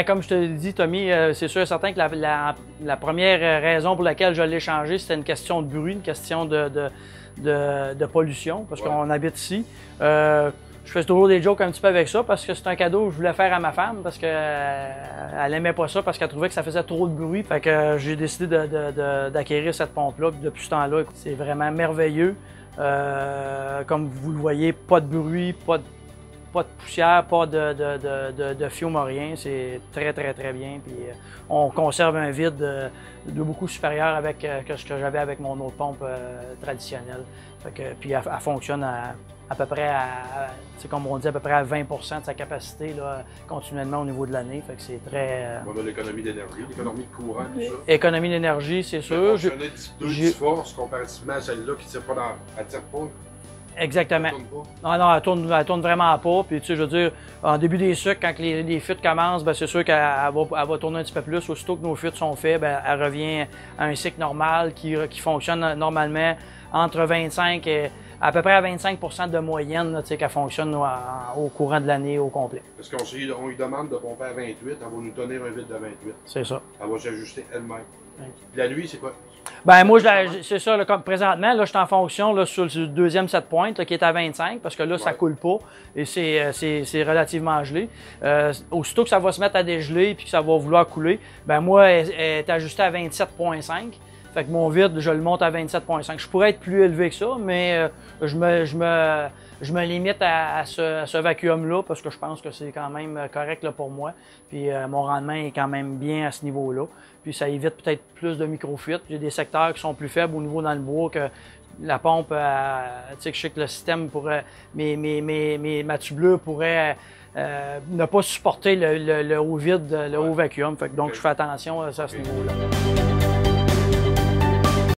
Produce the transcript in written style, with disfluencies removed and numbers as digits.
Comme je te l'ai dit, Tommy, c'est sûr et certain que la première raison pour laquelle je l'ai changé, c'était une question de bruit, une question de pollution, parce qu'on habite ici. Je fais toujours des jokes un petit peu avec ça, parce que c'est un cadeau que je voulais faire à ma femme, parce qu'elle aimait pas ça, parce qu'elle trouvait que ça faisait trop de bruit. Fait que j'ai décidé d'acquérir cette pompe-là. Depuis ce temps-là, c'est vraiment merveilleux. Comme vous le voyez, pas de bruit, pas de poussière, pas de fiume, rien. C'est très, très, très bien. Puis on conserve un vide de beaucoup supérieur avec que ce que j'avais avec mon autre pompe traditionnelle. Fait que, puis elle fonctionne à peu près, comme on dit, à peu près à 20 de sa capacité là, continuellement au niveau de l'année. Fait que c'est très... On a l'économie d'énergie, l'économie de courant, tout ça. Économie d'énergie, c'est sûr. Elle fonctionnait 10 force comparativement à celle-là qui ne tire pas elle tire pas. Exactement. Elle tourne pas. Non, elle tourne vraiment pas. Puis, tu sais, je veux dire, en début des sucres, quand les fuites commencent, ben, c'est sûr qu'elle va tourner un petit peu plus. Aussitôt que nos fuites sont faites, ben, elle revient à un cycle normal qui fonctionne normalement entre 25 et à peu près à 25 de moyenne, là, tu sais, qu'elle fonctionne au courant de l'année au complet. Parce qu'on lui demande de pomper à 28, elle va nous donner un vide de 28. C'est ça. Elle va s'ajuster elle-même. Oui. La nuit, c'est quoi? Ben moi, c'est ça, là, comme présentement, là, je suis en fonction là, sur le deuxième set point là, qui est à 25, parce que là, ça coule pas et c'est relativement gelé. Aussitôt que ça va se mettre à dégeler puis que ça va vouloir couler, ben moi, elle est ajustée à 27,5. Fait que mon vide, je le monte à 27,5. Je pourrais être plus élevé que ça, mais je me limite à ce vacuum-là parce que je pense que c'est quand même correct là, pour moi. Puis mon rendement est quand même bien à ce niveau-là. Puis ça évite peut-être plus de micro-fuites. J'ai des secteurs qui sont plus faibles au niveau dans le bois que la pompe, tu sais, que je sais que le système pourrait, ma tubulure pourrait ne pas supporter le haut vide, le haut vacuum. Fait que, donc je fais attention à ce niveau-là.